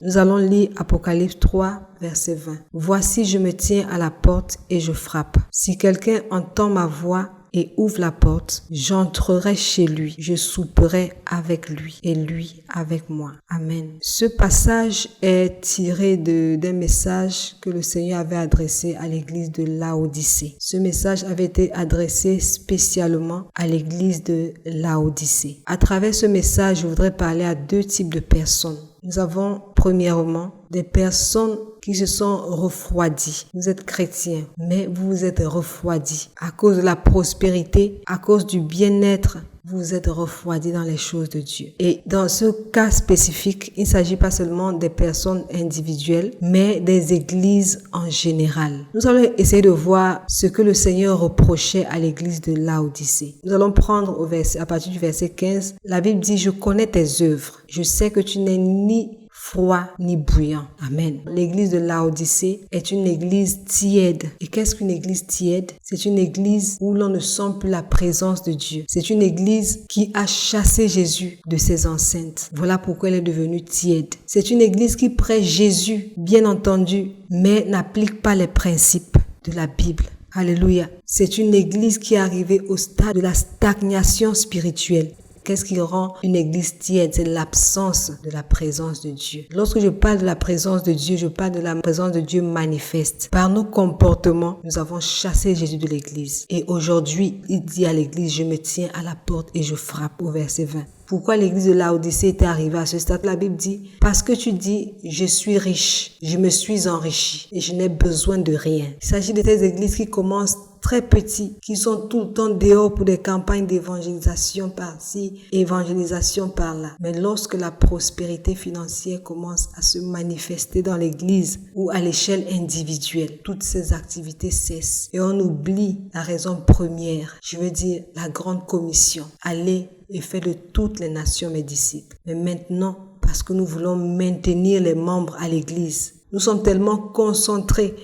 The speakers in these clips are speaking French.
Nous allons lire Apocalypse 3, verset 20. « Voici, je me tiens à la porte et je frappe. Si quelqu'un entend ma voix et ouvre la porte, j'entrerai chez lui, je souperai avec lui et lui avec moi. » Amen. Ce passage est tiré d'un message que le Seigneur avait adressé à l'église de Laodicée. Ce message avait été adressé spécialement à l'église de Laodicée. À travers ce message, je voudrais parler à deux types de personnes. Nous avons premièrement des personnes qui se sont refroidies. Vous êtes chrétiens, mais vous vous êtes refroidis. À cause de la prospérité, à cause du bien-être, vous vous êtes refroidis dans les choses de Dieu. Et dans ce cas spécifique, il ne s'agit pas seulement des personnes individuelles, mais des églises en général. Nous allons essayer de voir ce que le Seigneur reprochait à l'église de Laodicée. Nous allons prendre à partir du verset 15. La Bible dit « Je connais tes œuvres. Je sais que tu n'es ni froid ni bouillant. » Amen. L'église de Laodicée est une église tiède. Et qu'est-ce qu'une église tiède? C'est une église où l'on ne sent plus la présence de Dieu. C'est une église qui a chassé Jésus de ses enceintes. Voilà pourquoi elle est devenue tiède. C'est une église qui prêche Jésus, bien entendu, mais n'applique pas les principes de la Bible. Alléluia. C'est une église qui est arrivée au stade de la stagnation spirituelle. Qu'est-ce qui rend une église tiède? C'est l'absence de la présence de Dieu. Lorsque je parle de la présence de Dieu, je parle de la présence de Dieu manifeste. Par nos comportements, nous avons chassé Jésus de l'église. Et aujourd'hui, il dit à l'église, je me tiens à la porte et je frappe, au verset 20. Pourquoi l'église de Laodicée était arrivée à ce stade? La Bible dit, parce que tu dis, je suis riche, je me suis enrichi et je n'ai besoin de rien. Il s'agit de ces églises qui commencent très petits, qui sont tout le temps dehors pour des campagnes d'évangélisation par-ci, évangélisation par-là. Mais lorsque la prospérité financière commence à se manifester dans l'église ou à l'échelle individuelle, toutes ces activités cessent et on oublie la raison première, je veux dire la grande commission. Allez et faites de toutes les nations mes disciples. Mais maintenant, parce que nous voulons maintenir les membres à l'église, nous sommes tellement concentrés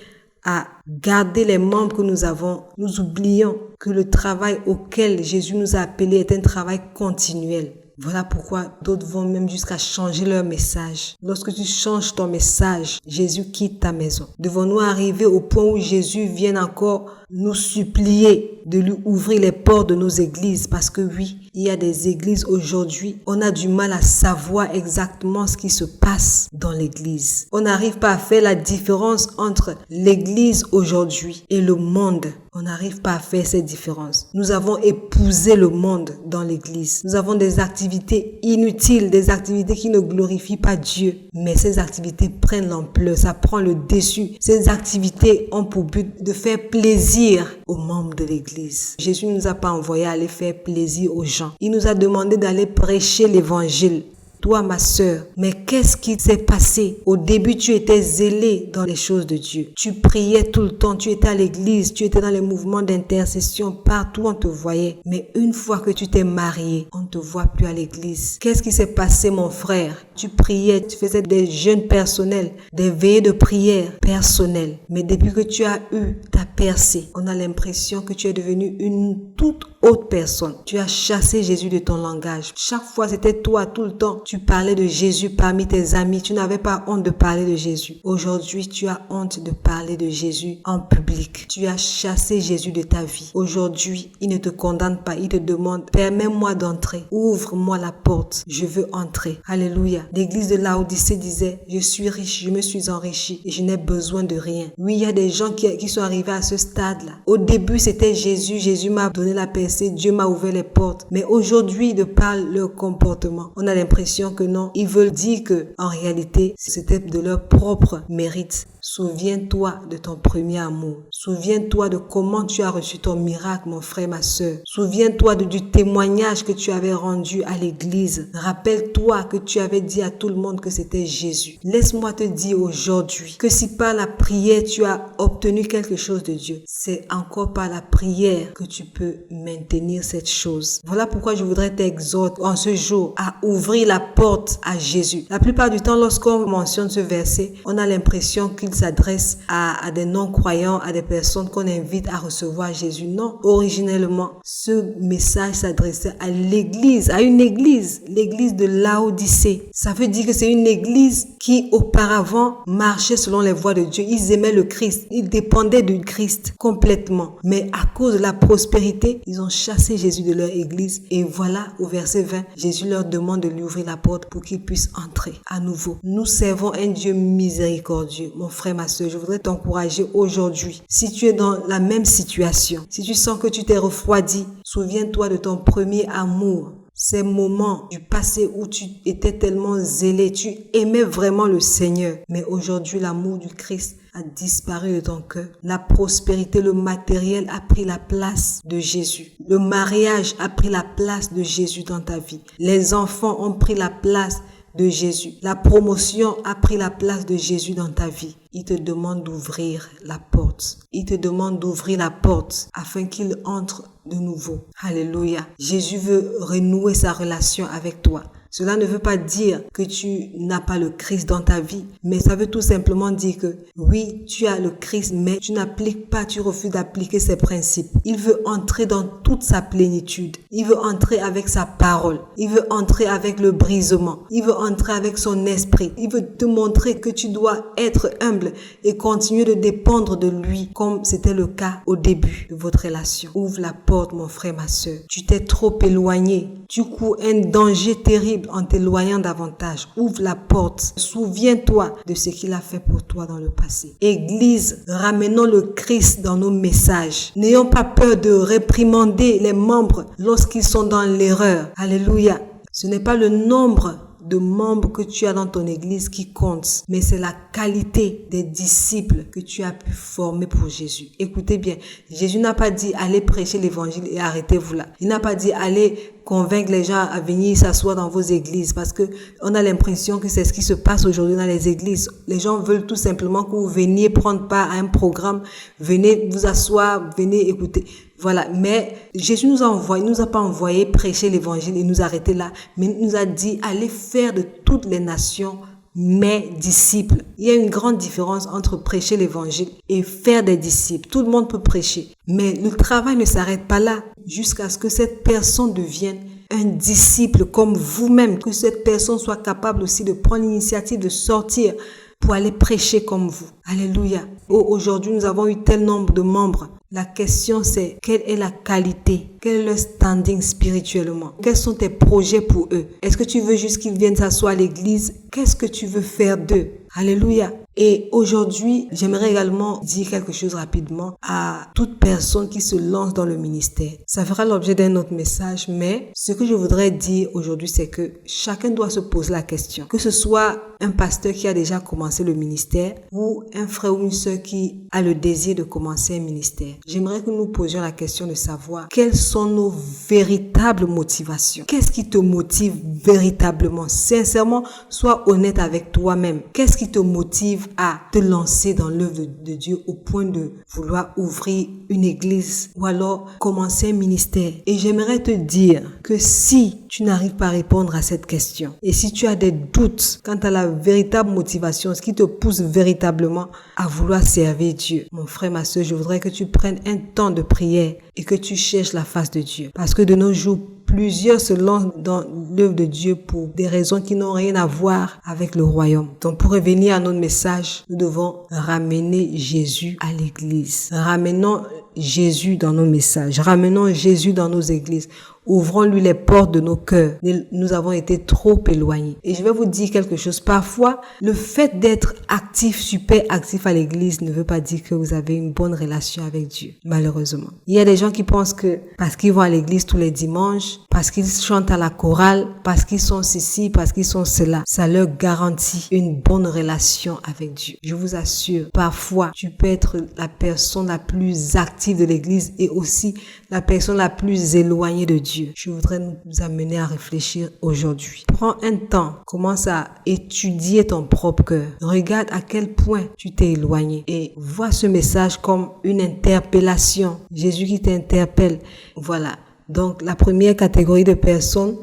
à garder les membres que nous avons, nous oublions que le travail auquel Jésus nous a appelés est un travail continuel. Voilà pourquoi d'autres vont même jusqu'à changer leur message. Lorsque tu changes ton message, Jésus quitte ta maison. Devons-nous arriver au point où Jésus vienne encore nous supplier de lui ouvrir les portes de nos églises? Parce que oui, il y a des églises aujourd'hui, on a du mal à savoir exactement ce qui se passe dans l'église. On n'arrive pas à faire la différence entre l'église aujourd'hui et le monde. On n'arrive pas à faire cette différence. Nous avons épousé le monde dans l'église. Nous avons des activités inutiles, des activités qui ne glorifient pas Dieu. Mais ces activités prennent l'ampleur, ça prend le dessus. Ces activités ont pour but de faire plaisir aux membres de l'église. Jésus ne nous a pas envoyés à aller faire plaisir aux gens. Il nous a demandé d'aller prêcher l'évangile. Toi, ma sœur, mais qu'est-ce qui s'est passé? Au début, tu étais zélé dans les choses de Dieu. Tu priais tout le temps, tu étais à l'église, tu étais dans les mouvements d'intercession, partout on te voyait. Mais une fois que tu t'es marié, on ne te voit plus à l'église. Qu'est-ce qui s'est passé, mon frère? Tu priais, tu faisais des jeûnes personnels, des veillées de prière personnelles. Mais depuis que tu as eu ta percée, on a l'impression que tu es devenu une toute autre personne. Tu as chassé Jésus de ton langage. Chaque fois, c'était toi tout le temps. Tu parlais de Jésus parmi tes amis. Tu n'avais pas honte de parler de Jésus. Aujourd'hui, tu as honte de parler de Jésus en public. Tu as chassé Jésus de ta vie. Aujourd'hui, il ne te condamne pas. Il te demande, permets-moi d'entrer. Ouvre-moi la porte. Je veux entrer. Alléluia. L'église de Laodicée disait, je suis riche, je me suis enrichi et je n'ai besoin de rien. Oui, il y a des gens qui sont arrivés à ce stade-là. Au début, c'était Jésus. Jésus m'a donné la percée. Dieu m'a ouvert les portes. Mais aujourd'hui, de par leur comportement, on a l'impression que non. Ils veulent dire que, en réalité, c'était de leur propre mérite. Souviens-toi de ton premier amour. Souviens-toi de comment tu as reçu ton miracle, mon frère, ma sœur. Souviens-toi du témoignage que tu avais rendu à l'église. Rappelle-toi que tu avais dit à tout le monde que c'était Jésus. Laisse-moi te dire aujourd'hui que si par la prière tu as obtenu quelque chose de Dieu, c'est encore par la prière que tu peux maintenir cette chose. Voilà pourquoi je voudrais t'exhorter en ce jour à ouvrir la porte à Jésus. La plupart du temps, lorsqu'on mentionne ce verset, on a l'impression qu'il il s'adresse à des non-croyants, à des personnes qu'on invite à recevoir Jésus. Non, originellement, ce message s'adressait à l'église, à une église, l'église de Laodicée. Ça veut dire que c'est une église qui auparavant marchait selon les voies de Dieu. Ils aimaient le Christ, ils dépendaient du Christ complètement. Mais à cause de la prospérité, ils ont chassé Jésus de leur église. Et voilà, au verset 20, Jésus leur demande de lui ouvrir la porte pour qu'ils puissent entrer à nouveau. Nous servons un Dieu miséricordieux. Mon frère, ma soeur, je voudrais t'encourager aujourd'hui. Si tu es dans la même situation, si tu sens que tu t'es refroidi, souviens-toi de ton premier amour. Ces moments du passé où tu étais tellement zélé, tu aimais vraiment le Seigneur. Mais aujourd'hui, l'amour du Christ a disparu de ton cœur. La prospérité, le matériel a pris la place de Jésus. Le mariage a pris la place de Jésus dans ta vie. Les enfants ont pris la place de Jésus. La promotion a pris la place de Jésus dans ta vie. Il te demande d'ouvrir la porte. Il te demande d'ouvrir la porte afin qu'il entre de nouveau. Alléluia. Jésus veut renouer sa relation avec toi. Cela ne veut pas dire que tu n'as pas le Christ dans ta vie, mais ça veut tout simplement dire que oui, tu as le Christ, mais tu n'appliques pas, tu refuses d'appliquer ses principes. Il veut entrer dans toute sa plénitude. Il veut entrer avec sa parole. Il veut entrer avec le brisement. Il veut entrer avec son esprit. Il veut te montrer que tu dois être humble et continuer de dépendre de lui, comme c'était le cas au début de votre relation. Ouvre la porte, mon frère, ma soeur. Tu t'es trop éloigné. Tu cours un danger terrible en t'éloignant davantage. Ouvre la porte. Souviens-toi de ce qu'il a fait pour toi dans le passé. Église, ramenons le Christ dans nos messages. N'ayons pas peur de réprimander les membres lorsqu'ils sont dans l'erreur. Alléluia. Ce n'est pas le nombre de membres que tu as dans ton église qui compte, mais c'est la qualité des disciples que tu as pu former pour Jésus. Écoutez bien, Jésus n'a pas dit allez prêcher l'évangile et arrêtez-vous là. Il n'a pas dit allez convaincre les gens à venir s'asseoir dans vos églises, parce que on a l'impression que c'est ce qui se passe aujourd'hui dans les églises. Les gens veulent tout simplement que vous veniez prendre part à un programme, venez vous asseoir, venez écouter. Voilà, mais Jésus nous a pas envoyé prêcher l'évangile et nous arrêter là, mais il nous a dit allez faire de toutes les nations mes disciples. Il y a une grande différence entre prêcher l'évangile et faire des disciples. Tout le monde peut prêcher, mais le travail ne s'arrête pas là jusqu'à ce que cette personne devienne un disciple comme vous-même, que cette personne soit capable aussi de prendre l'initiative de sortir pour aller prêcher comme vous. Alléluia. Aujourd'hui, nous avons eu tel nombre de membres. La question c'est, quelle est la qualité? Quel est le standing spirituellement? Quels sont tes projets pour eux? Est-ce que tu veux juste qu'ils viennent s'asseoir à l'église? Qu'est-ce que tu veux faire d'eux? Alléluia. Et aujourd'hui, j'aimerais également dire quelque chose rapidement à toute personne qui se lance dans le ministère. Ça fera l'objet d'un autre message, mais ce que je voudrais dire aujourd'hui, c'est que chacun doit se poser la question. Que ce soit un pasteur qui a déjà commencé le ministère ou un frère ou une sœur qui a le désir de commencer un ministère. J'aimerais que nous posions la question de savoir quelles sont nos véritables motivations. Qu'est-ce qui te motive véritablement? Sincèrement, sois honnête avec toi-même. Qu'est-ce qui te motive à te lancer dans l'œuvre de Dieu au point de vouloir ouvrir une église ou alors commencer un ministère? Et j'aimerais te dire que si tu n'arrives pas à répondre à cette question et si tu as des doutes quant à la véritable motivation, ce qui te pousse véritablement à vouloir servir Dieu, mon frère, ma soeur, je voudrais que tu prennes un temps de prière et que tu cherches la face de Dieu. Parce que de nos jours, plusieurs se lancent dans l'œuvre de Dieu pour des raisons qui n'ont rien à voir avec le royaume. Donc pour revenir à notre message, nous devons ramener Jésus à l'église. Ramenons Jésus dans nos messages. Ramenons Jésus dans nos églises. Ouvrons-lui les portes de nos cœurs. Nous avons été trop éloignés. Et je vais vous dire quelque chose. Parfois, le fait d'être actif, super actif à l'église ne veut pas dire que vous avez une bonne relation avec Dieu. Malheureusement. Il y a des gens qui pensent que parce qu'ils vont à l'église tous les dimanches, parce qu'ils chantent à la chorale, parce qu'ils sont ceci, parce qu'ils sont cela, ça leur garantit une bonne relation avec Dieu. Je vous assure, parfois, tu peux être la personne la plus active de l'église et aussi la personne la plus éloignée de Dieu. Je voudrais nous amener à réfléchir aujourd'hui. Prends un temps, commence à étudier ton propre cœur. Regarde à quel point tu t'es éloigné et vois ce message comme une interpellation. Jésus qui t'interpelle. Voilà. Donc, la première catégorie de personnes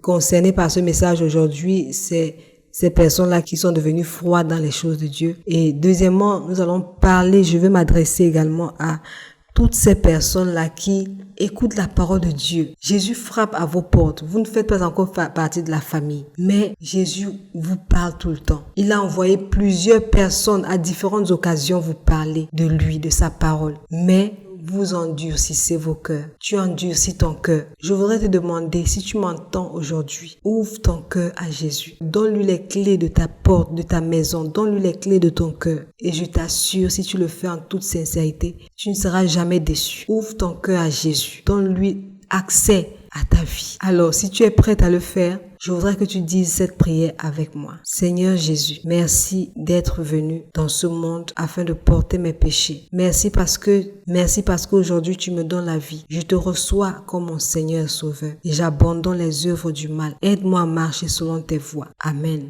concernées par ce message aujourd'hui, c'est ces personnes-là qui sont devenues froides dans les choses de Dieu. Et deuxièmement, nous allons parler, je vais m'adresser également à toutes ces personnes-là qui écoutent la parole de Dieu. Jésus frappe à vos portes. Vous ne faites pas encore partie de la famille, mais Jésus vous parle tout le temps. Il a envoyé plusieurs personnes à différentes occasions vous parler de lui, de sa parole. Mais vous endurcissez vos cœurs. Tu endurcis ton cœur. Je voudrais te demander, si tu m'entends aujourd'hui, ouvre ton cœur à Jésus. Donne-lui les clés de ta porte, de ta maison. Donne-lui les clés de ton cœur. Et je t'assure, si tu le fais en toute sincérité, tu ne seras jamais déçu. Ouvre ton cœur à Jésus. Donne-lui accès à ta vie. Alors, si tu es prête à le faire, je voudrais que tu dises cette prière avec moi. Seigneur Jésus, merci d'être venu dans ce monde afin de porter mes péchés. Merci parce qu'aujourd'hui tu me donnes la vie. Je te reçois comme mon Seigneur Sauveur et j'abandonne les œuvres du mal. Aide-moi à marcher selon tes voies. Amen.